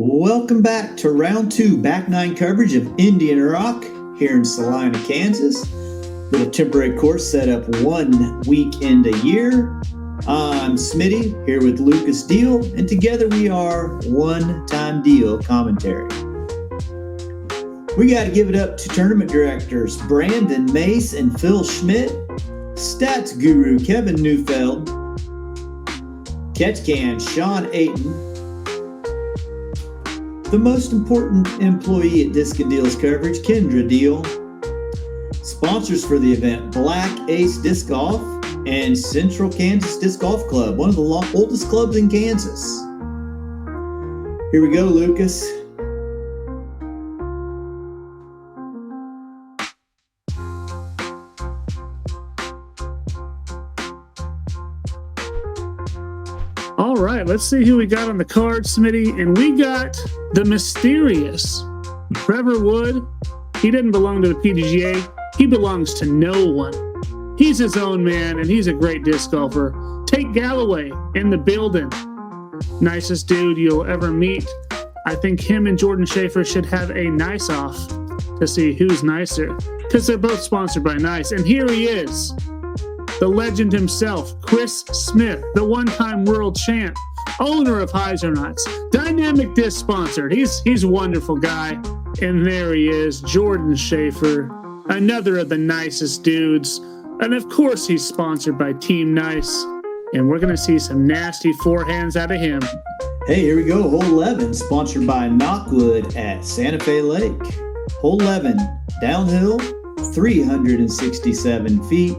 Welcome back to round 2 back 9 coverage of Indian Rock here in Salina, Kansas. Little temporary course set up 1 weekend a year. I'm Smitty here with Lucas Deal, and together we are One Time Deal Commentary. We got to give it up to tournament directors Brandon Mace and Phil Schmidt, stats guru Kevin Neufeld, catch can Sean Aiton, the most important employee at Discin Deals coverage, Kendra Deal. Sponsors for the event, Black Ace Disc Golf and Central Kansas Disc Golf Club, one of the oldest clubs in Kansas. Here we go, Lucas. All right, let's see who we got on the card, Smitty. And we got the mysterious Trevor Wood. He didn't belong to the PDGA. He belongs to no one. He's his own man, and he's a great disc golfer. Tate Galloway in the building. Nicest dude you'll ever meet. I think him and Jordan Shafer should have a nice off to see who's nicer, because they're both sponsored by Nice. And here he is, the legend himself, Chris Smith, the one-time world champ, owner of Heisernuts, Dynamic Disc sponsored. He's a wonderful guy. And there he is, Jordan Shafer, another of the nicest dudes. And of course, he's sponsored by Team Nice. And we're going to see some nasty forehands out of him. Hey, here we go. Hole 11, sponsored by Knockwood at Santa Fe Lake. Hole 11, downhill, 367 feet.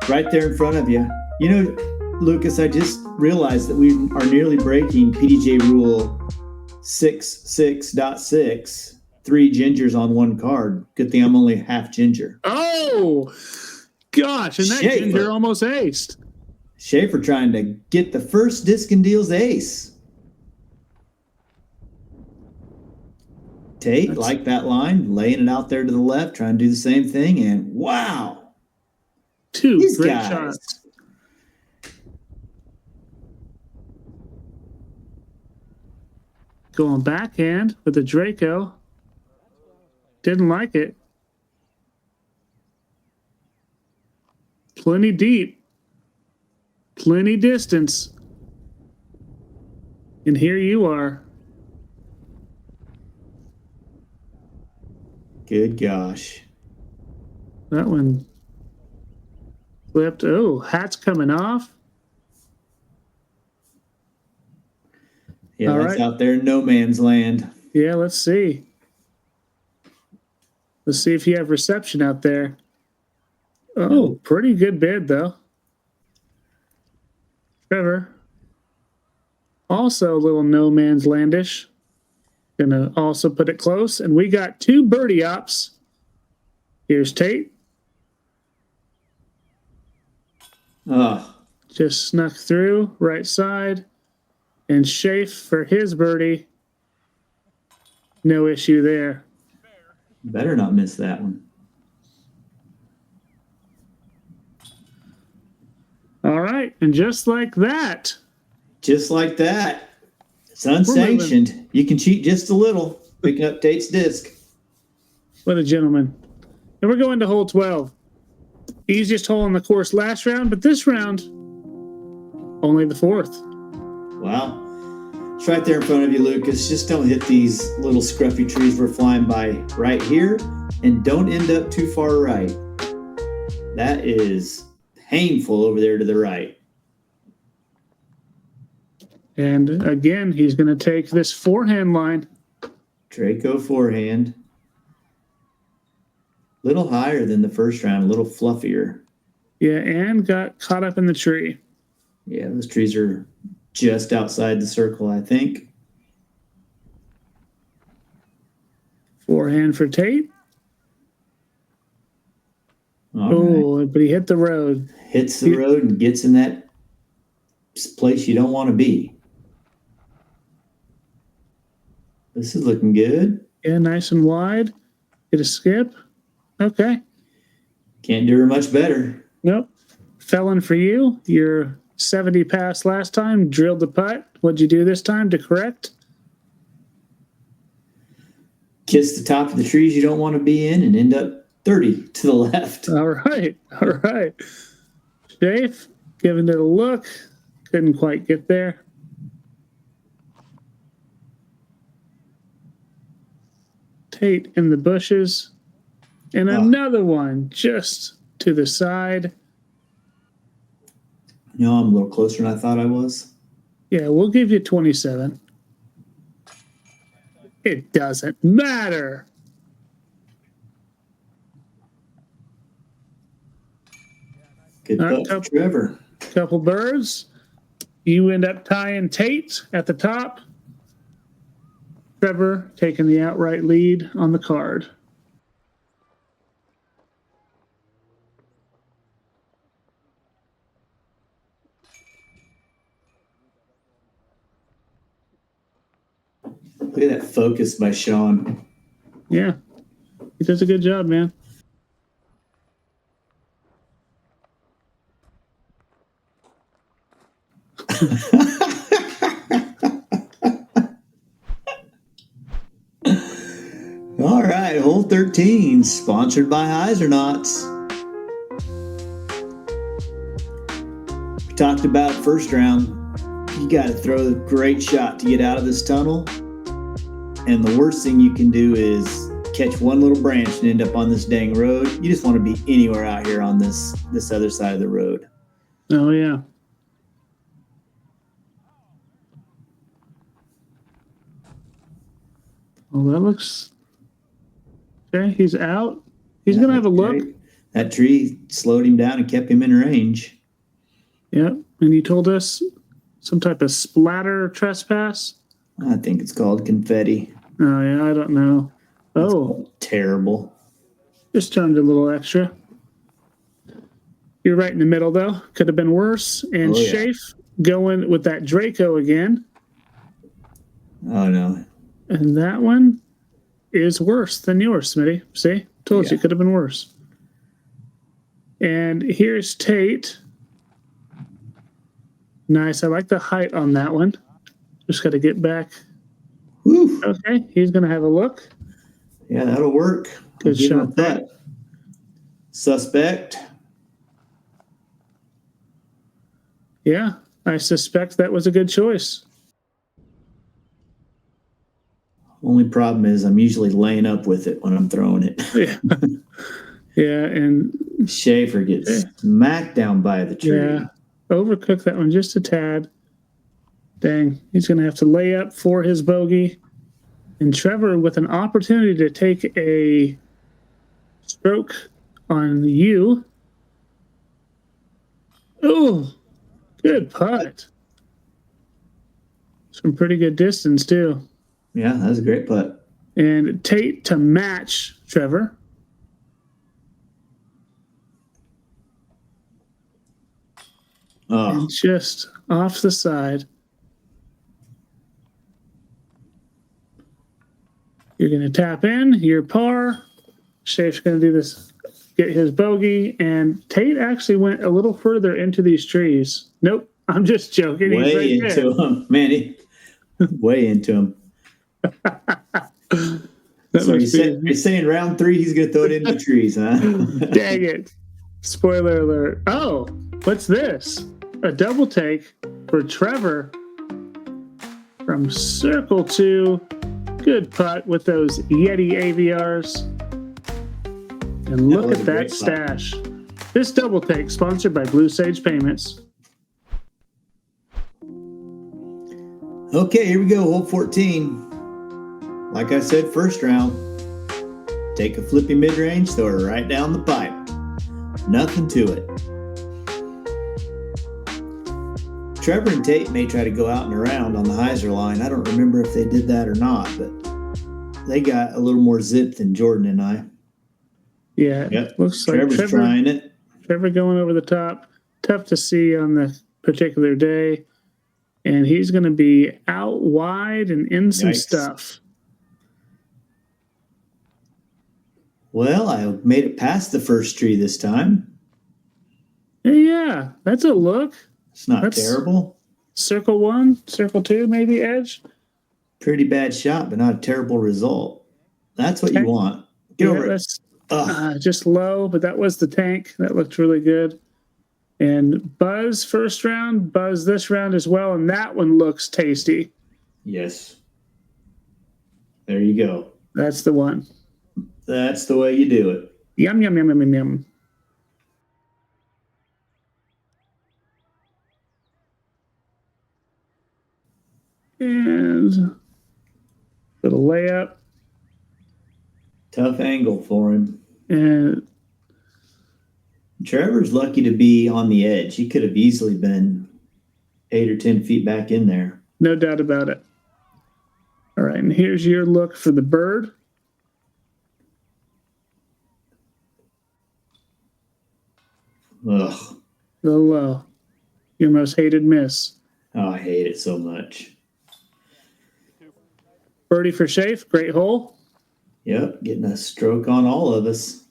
Right there in front of you. You know, Lucas, I just realized that we are nearly breaking PDJ rule 6.6.6, 3 gingers on 1 card. Good thing I'm only half ginger. Oh, gosh, and that Shafer. ginger almost aced. Shafer trying to get the first Discin Deals ace. Tate, like that line, laying it out there to the left, trying to do the same thing, and wow. 2 These great guys. shots. Going backhand with the Draco. Didn't like it. Plenty deep. Plenty distance. And here you are. Good gosh. That one flipped. Oh, hat's coming off. Yeah, All that's right. out there in no man's land. Yeah, let's see. Let's see if you have reception out there. Oh, pretty good bid, though. Trevor. Also a little no man's landish. Gonna also put it close. And we got 2 birdie ops. Here's Tate. Oh, Just snuck through, right side. And Shafe for his birdie. No issue there. better not miss that one. All right, and just like that. Just like that. It's unsanctioned. You can cheat just a little, picking up Tate's disc. What a gentleman. And we're going to hole 12. Easiest hole on the course last round, but this round, only the 4th. Wow. It's right there in front of you, Lucas. Just don't hit these little scruffy trees we're flying by right here, and don't end up too far right. That is painful over there to the right. And again, he's going to take this forehand line. Draco forehand. Little higher than the first round, a little fluffier. Yeah, and got caught up in the tree. Yeah, those trees are just outside the circle, I think. Forehand for Tate. All right. But he hit the road. Hits the road and gets in that place you don't want to be. This is looking good. Yeah, nice and wide. Get a skip. Okay. Can't do her much better. Nope. Felon for you. Your 70 pass last time. Drilled the putt. What'd you do this time to correct? kiss the top of the trees you don't want to be in and end up 30 to the left. All right. Shafe, giving it a look. Couldn't quite get there. Tate in the bushes. And another one just to the side. No, I'm a little closer than I thought I was. Yeah, we'll give you 27. It doesn't matter. Good putt, Trevor. Couple birds. You end up tying Tate at the top. Trevor taking the outright lead on the card. Look at that focus by Sean. Yeah, he does a good job, man. All right, hole 13, sponsored by Heiserknauts. We talked about it first round. You got to throw a great shot to get out of this tunnel. And the worst thing you can do is catch one little branch and end up on this dang road. You just want to be anywhere out here on this other side of the road. Oh, yeah. Well, that looks... Okay, he's out. He's going to have a look. That tree slowed him down and kept him in range. Yep, and you told us some type of splatter trespass? I think it's called confetti. Oh, yeah, I don't know. That's terrible. Just turned a little extra. You're right in the middle, though. Could have been worse. And Shafe going with that Draco again. Oh, no. And that one is worse than yours, Smitty. See? Told you it could have been worse. And here's Tate. Nice. I like the height on that one. Just got to get back. Woo. Okay. He's going to have a look. Yeah, that'll work. Good shot there. Suspect. Yeah, I suspect that was a good choice. Only problem is I'm usually laying up with it when I'm throwing it. Yeah, and Shafer gets smacked down by the tree. Yeah, overcooked that one just a tad. Dang, he's going to have to lay up for his bogey. And Trevor with an opportunity to take a stroke on you. Oh, good putt. Some pretty good distance, too. Yeah, that was a great putt. And Tate to match Trevor. Oh. And just off the side. You're going to tap in, your par. Shafe's going to do this, get his bogey. And Tate actually went a little further into these trees. Nope, I'm just joking. Way right into him, man. Way into him. So you're saying round 3 he's going to throw it into the trees, huh? Dang it. Spoiler alert. Oh, what's this? A double take for Trevor from circle 2. Good putt with those Yeti AVRs. And look at that stash. This double take sponsored by Blue Sage Payments. Okay, here we go. Hole 14. Like I said, first round. Take a flippy mid-range, throw it right down the pipe. Nothing to it. Trevor and Tate may try to go out and around on the hyzer line. I don't remember if they did that or not, but they got a little more zip than Jordan and I. Yeah, yep. Looks like Trevor's trying it. Trevor going over the top. Tough to see on the particular day. And he's going to be out wide and in some stuff. Well, I made it past the first tree this time. Yeah, that's a look. It's not terrible. Circle 1, circle 2, maybe edge. Pretty bad shot, but not a terrible result. That's what you want. Get over it. Just low, but that was the tank. That looked really good. And Buzz first round, Buzz this round as well, and that one looks tasty. Yes. There you go. That's the one. That's the way you do it. Yum, yum, yum, yum, yum. And little layup. Tough angle for him. And Trevor's lucky to be on the edge. He could have easily been 8 or 10 feet back in there. No doubt about it. All right, and here's your look for the bird. Ugh. Low, low. Your most hated miss. Oh, I hate it so much. Birdie for Shafe. Great hole. Yep, getting a stroke on all of us.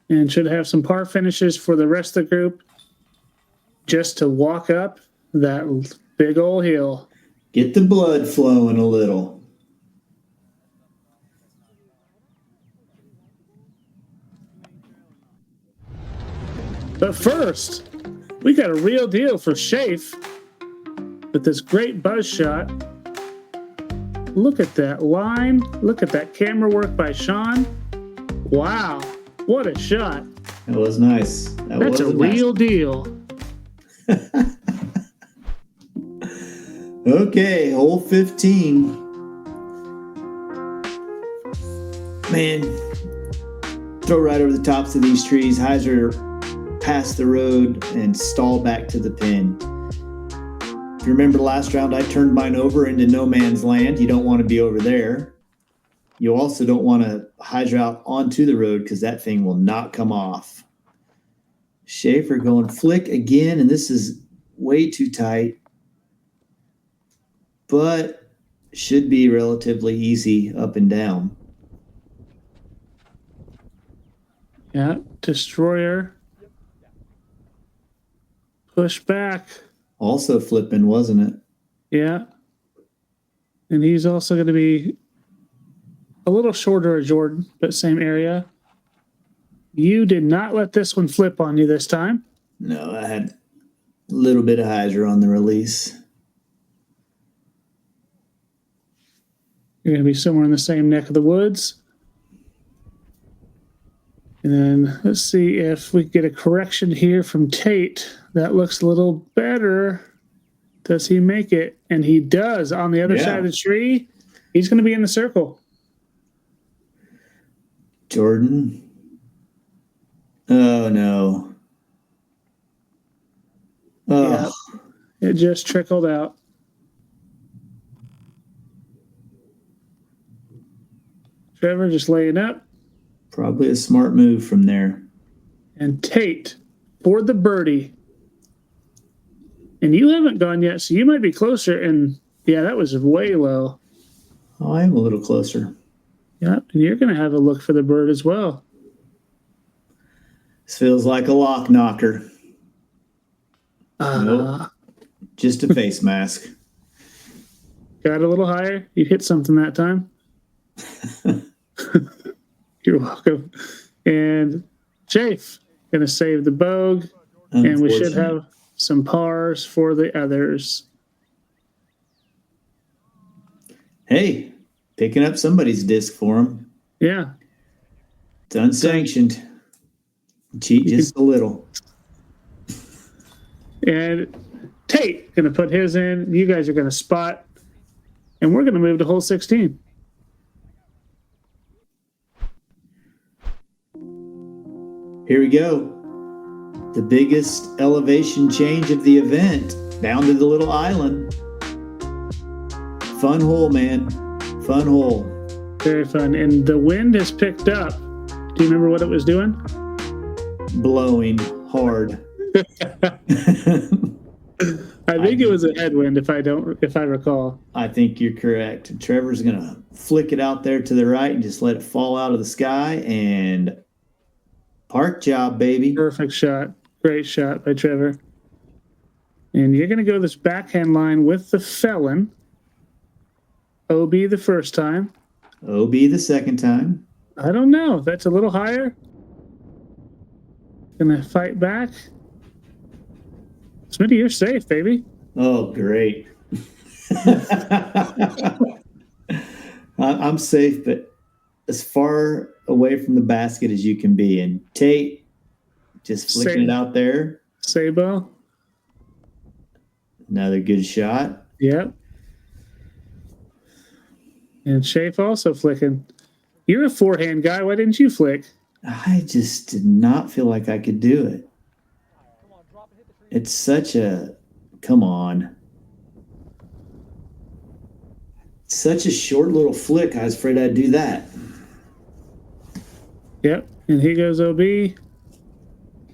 And should have some par finishes for the rest of the group just to walk up that big old hill. Get the blood flowing a little. But first, we got a real deal for Shafe with this great buzz shot. Look at that line. Look at that camera work by Sean. Wow, what a shot. That was nice. That's a real deal. Okay, hole 15. Man, throw right over the tops of these trees. Hyzer past the road and stall back to the pin. If you remember last round, I turned mine over into no man's land. You don't want to be over there. You also don't want to hyzer out onto the road because that thing will not come off. Shafer going flick again, and this is way too tight, but should be relatively easy up and down. Yeah, Destroyer. Push back. Also flipping, wasn't it? Yeah. And he's also going to be a little shorter of Jordan, but same area. You did not let this one flip on you this time. No, I had a little bit of hyzer on the release. You're going to be somewhere in the same neck of the woods. And then let's see if we get a correction here from Tate. That looks a little better. Does he make it? And he does. On the other side of the tree, he's going to be in the circle. Jordan. Oh, no. Oh. Yeah, it just trickled out. Trevor just laying up. Probably a smart move from there. And Tate for the birdie. And you haven't gone yet, so you might be closer. And, yeah, that was way low. Oh, I am a little closer. Yeah, and you're going to have a look for the bird as well. This feels like a lock knocker. Nope. Just a face mask. Got a little higher. You hit something that time. You're welcome. And Shafe going to save the bogue. And we should have some pars for the others. Hey, picking up somebody's disc for him. Yeah. It's unsanctioned. Cheat just a little. And Tate going to put his in. You guys are going to spot. And we're going to move to hole 16. Here we go. The biggest elevation change of the event. Down to the little island. Fun hole, man. Fun hole. Very fun. And the wind has picked up. Do you remember what it was doing? Blowing hard. I think it was a headwind if I recall. I think you're correct. Trevor's gonna flick it out there to the right and just let it fall out of the sky, and park job, baby. Perfect shot. Great shot by Trevor. And you're gonna go this backhand line with the felon. OB the first time. OB the second time. I don't know. That's a little higher. Gonna fight back. Smitty, you're safe, baby. Oh, great. I'm safe, but as far away from the basket as you can be. And Tate just flicking it out there. Sabo. Another good shot. Yep. And Shafer also flicking. You're a forehand guy. Why didn't you flick? I just did not feel like I could do it. It's such a, come on. Such a short little flick. I was afraid I'd do that. Yep. And here goes OB.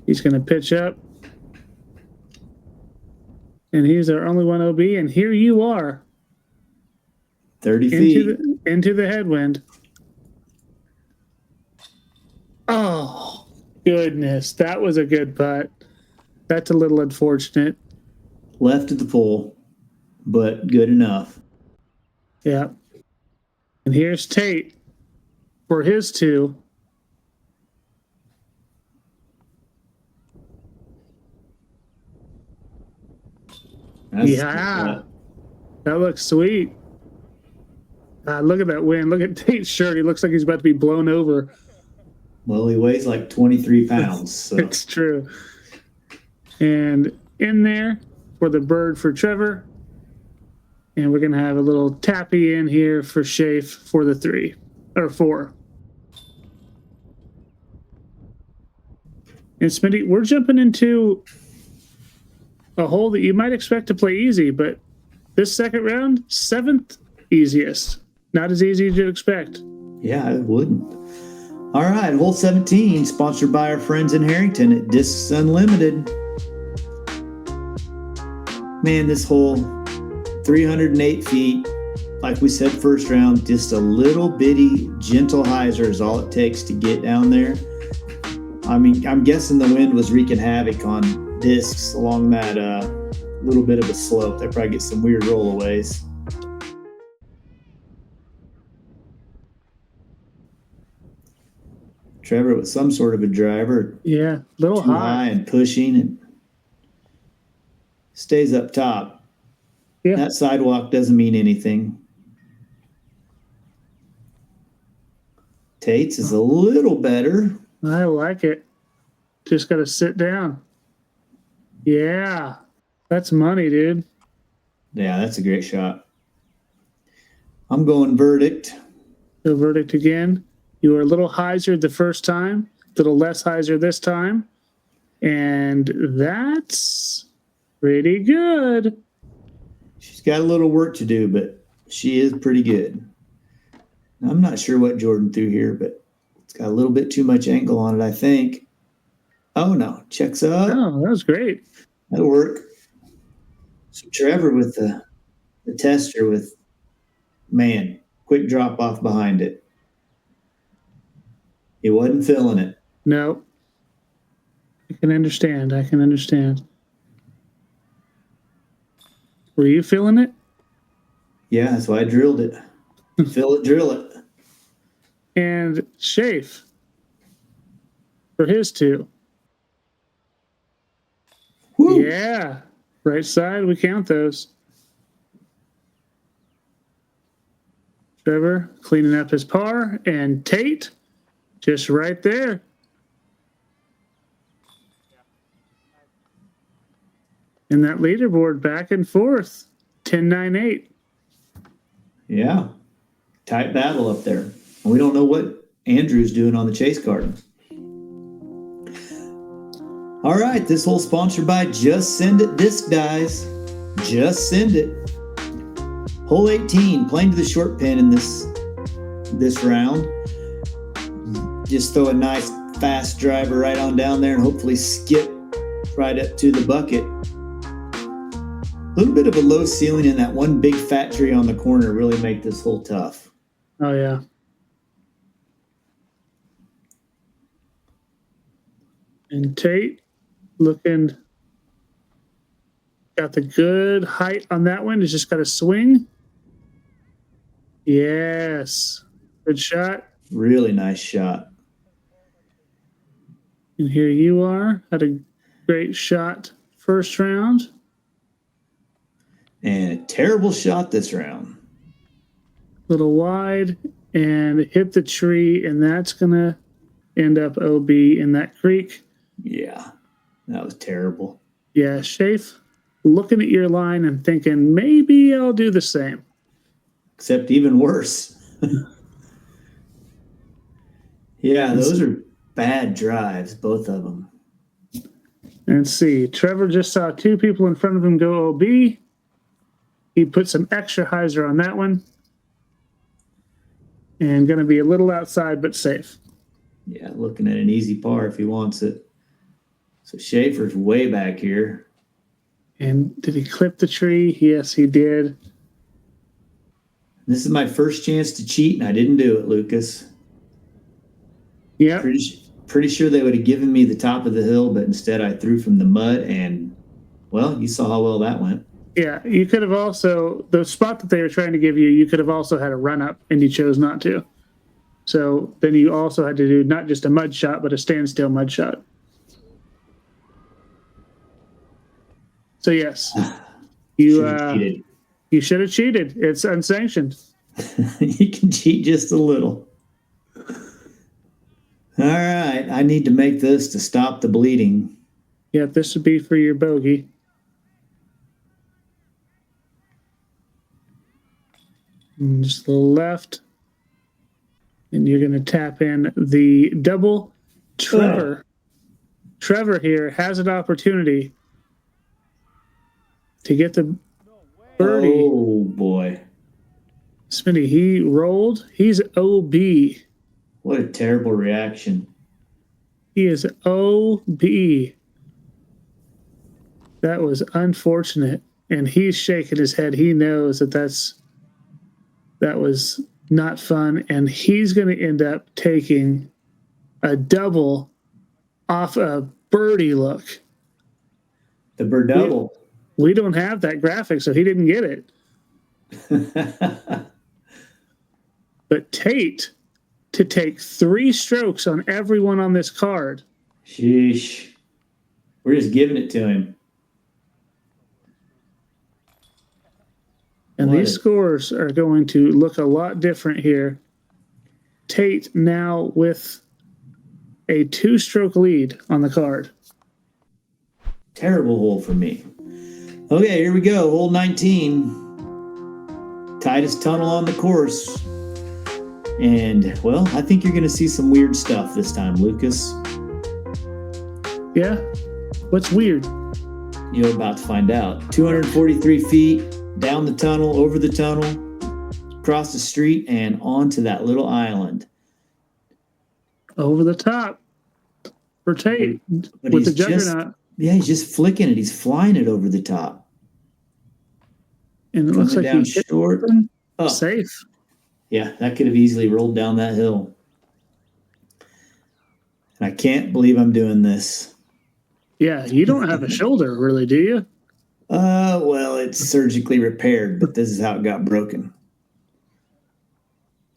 He's going to pitch up. And he's our only one OB. And here you are. 30 feet. Into the headwind. Oh, goodness. That was a good putt. That's a little unfortunate. Left of the pole, but good enough. Yeah. And here's Tate for his two. Yeah. That looks sweet. Look at that wind. Look at Tate's shirt. He looks like he's about to be blown over. Well, he weighs like 23 pounds. So. It's true. And in there for the bird for Trevor. And we're going to have a little tappy in here for Shafe for the 3 or 4. And Smitty, we're jumping into a hole that you might expect to play easy, but this second round, 7th easiest. Not as easy as you'd expect. Yeah, I wouldn't. All right, hole 17, sponsored by our friends in Harrington at Discs Unlimited. Man, this hole, 308 feet. Like we said first round, just a little bitty gentle hyzer is all it takes to get down there. I mean, I'm guessing the wind was wreaking havoc on discs along that little bit of a slope. They probably get some weird rollaways. Trevor with some sort of a driver. Yeah, a little high and pushing and stays up top. Yeah. That sidewalk doesn't mean anything. Tate's is a little better. I like it. Just got to sit down. Yeah, that's money, dude. Yeah, that's a great shot. I'm going verdict. The verdict again. You were a little hyzer the first time, a little less hyzer this time. And that's pretty good. She's got a little work to do, but she is pretty good. I'm not sure what Jordan threw here, but it's got a little bit too much angle on it, I think. Oh, no. Checks up. Oh, that was great. That'll work. So Trevor with the tester with, man, quick drop off behind it. He wasn't feeling it. No. I can understand. Were you feeling it? Yeah, that's why I drilled it. Feel it, drill it. And Shafe for his 2. Woo. Yeah. Right side, we count those. Trevor cleaning up his par, and Tate just right there. And that leaderboard back and forth, 10-9-8. Yeah. Tight battle up there. And we don't know what Andrew's doing on the chase card. All right, this whole sponsored by Just Send It Disc Dies. Just send it. Hole 18, playing to the short pin in this round. Just throw a nice fast driver right on down there and hopefully skip right up to the bucket. A little bit of a low ceiling and that one big fat tree on the corner really make this hole tough. Oh, yeah. And Tate looking, got the good height on that one. It's just got a swing. Yes. Good shot. Really nice shot. And here you are. Had a great shot first round. And a terrible shot this round. Little wide and hit the tree, and that's going to end up OB in that creek. Yeah, that was terrible. Yeah, Shafe, looking at your line and thinking, maybe I'll do the same. Except even worse. Yeah, those are bad drives, both of them. Let's see. Trevor just saw two people in front of him go OB. He put some extra hyzer on that one. And going to be a little outside, but safe. Yeah, looking at an easy par if he wants it. So Shafer's way back here. And did he clip the tree? Yes, he did. This is my first chance to cheat, and I didn't do it, Lucas. Yeah. Pretty sure they would have given me the top of the hill, but instead I threw from the mud, and, well, you saw how well that went. Yeah, you could have also, the spot that they were trying to give you, you could have also had a run-up, and you chose not to. So then you also had to do not just a mud shot, but a standstill mud shot. So, yes, you should have cheated. It's unsanctioned. You can cheat just a little. All right, I need to make this to stop the bleeding. Yeah, this would be for your bogey. And just the left. And you're going to tap in the double. Trevor here has an opportunity to get the birdie. Oh, boy. Smitty, he rolled. He's OB. What a terrible reaction. He is OB. That was unfortunate. And he's shaking his head. He knows that was not fun. And he's going to end up taking a double off a birdie look. The bird double. We don't have that graphic, so he didn't get it. But Tate to take 3 strokes on everyone on this card. Sheesh. We're just giving it to him. And these scores are going to look a lot different here. Tate now with a 2-stroke lead on the card. Terrible hole for me. Okay, here we go. Hole 19. Tightest tunnel on the course. And, well, I think you're going to see some weird stuff this time, Lucas. Yeah? What's weird? You're about to find out. 243 feet down the tunnel, over the tunnel, across the street, and onto that little island. Over the top for Tate But with the juggernaut. He's just flicking it. He's flying it over the top. And it looks like down he hit short. Oh. Safe. Yeah, that could have easily rolled down that hill. And I can't believe I'm doing this. Yeah, you don't have a shoulder, really, do you? Well, it's surgically repaired, but this is how it got broken.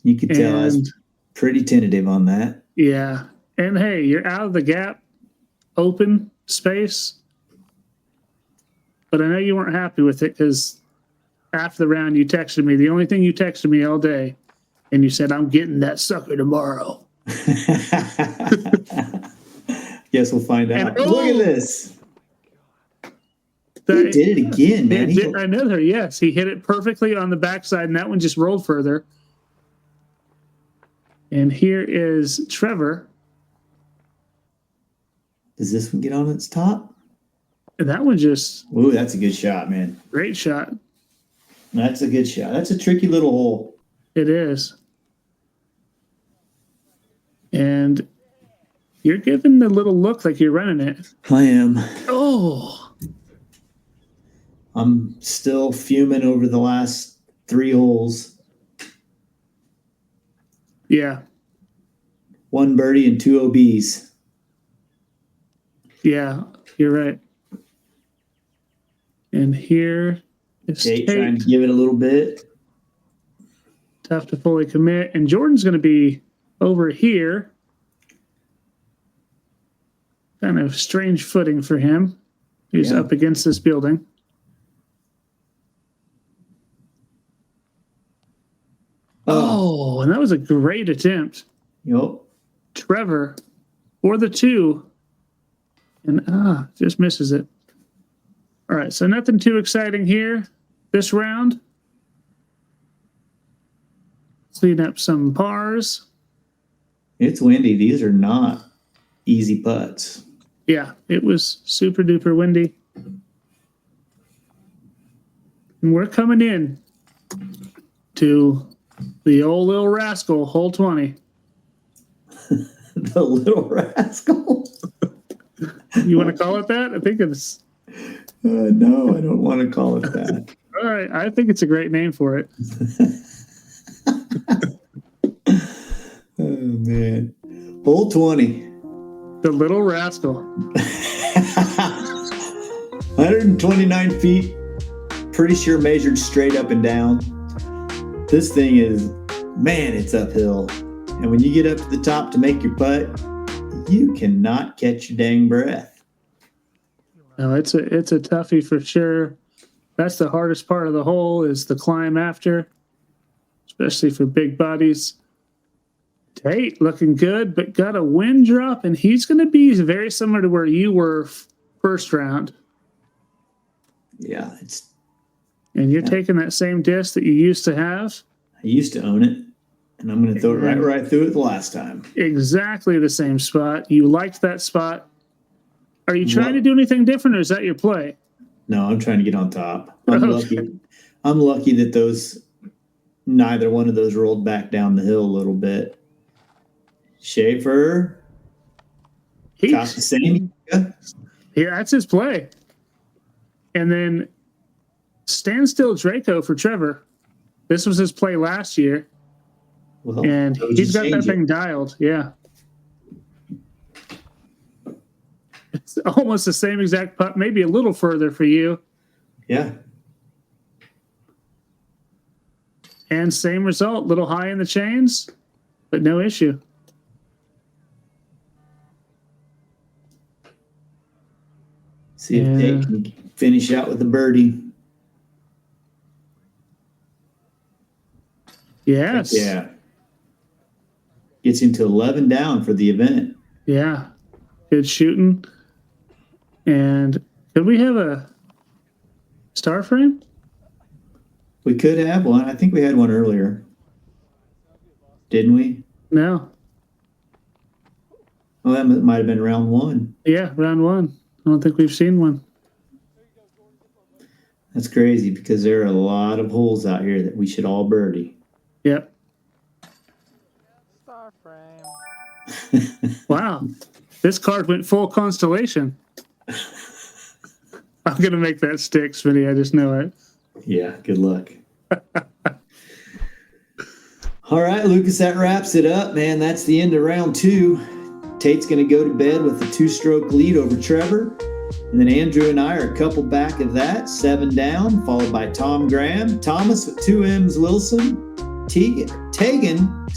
You could tell I was pretty tentative on that. Yeah. And hey, you're out of the gap, open space. But I know you weren't happy with it because after the round you texted me. The only thing you texted me all day, and you said, I'm getting that sucker tomorrow. Guess we'll find out. Look at this. He did it again, man. Another, yes. He hit it perfectly on the backside, and that one just rolled further. And here is Trevor. Does this one get on its top? And that one just... Ooh, that's a good shot, man. Great shot. That's a good shot. That's a tricky little hole. It is. And you're giving the little look like you're running it. I am. Oh. I'm still fuming over the last 3 holes. Yeah. 1 birdie and 2 OBs. Yeah, you're right. And here is Tate trying to give it a little bit. tough to fully commit. And Jordan's going to be over here. Kind of strange footing for him. He's up against this building. Oh, and that was a great attempt. Yep. Trevor for the 2. And just misses it. All right, so nothing too exciting here this round. Clean up some pars. It's windy. These are not easy putts. Yeah, it was super duper windy. And we're coming in to the old little rascal, hole 20. The little rascal? You want to call it that? I think it's... No, I don't want to call it that. All right, I think it's a great name for it. Oh, man. Hole 20. The little rascal. 129 feet. Pretty sure measured straight up and down. This thing is, man, it's uphill. And when you get up to the top to make your putt, you cannot catch your dang breath. No, it's a toughie for sure. That's the hardest part of the hole is the climb after, especially for big bodies. Tate looking good, but got a wind drop, and he's going to be very similar to where you were first round. Yeah, and you're taking that same disc that you used to have. I used to own it, and I'm going to throw it right through it the last time. Exactly the same spot. You liked that spot. Are you trying to do anything different, or is that your play? No, I'm trying to get on top. I'm lucky that neither one of those rolled back down the hill a little bit. Shafer got the same. Yeah, that's his play. And then standstill Draco for Trevor. This was his play last year. Well, and he's got that thing dialed. Yeah. It's almost the same exact putt, maybe a little further for you. Yeah. And same result, little high in the chains, but no issue. See if they can finish out with the birdie. Yes. Yeah. Gets him to 11 down for the event. Yeah. Good shooting. And could we have a star frame? We could have one. I think we had one earlier. Didn't we? No. Well, that might have been round 1. Yeah, round 1. I don't think we've seen one. That's crazy because there are a lot of holes out here that we should all birdie. Yep. Star frame. Wow. This card went full constellation. I'm going to make that stick, Smitty. I just know it. Yeah, good luck. All right, Lucas, that wraps it up, man. That's the end of round 2. Tate's going to go to bed with a 2-stroke lead over Trevor. And then Andrew and I are a couple back of that, 7 down, followed by Tom Graham, Thomas with 2 M's, Wilson, Tegan,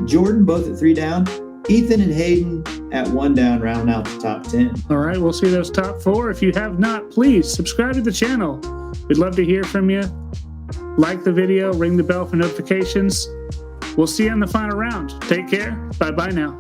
Jordan, both at 3 down, Ethan and Hayden at 1 down, rounding out the top 10. All right, we'll see those top 4. If you have not, please subscribe to the channel. We'd love to hear from you. Like the video, ring the bell for notifications. We'll see you in the final round. Take care. Bye-bye now.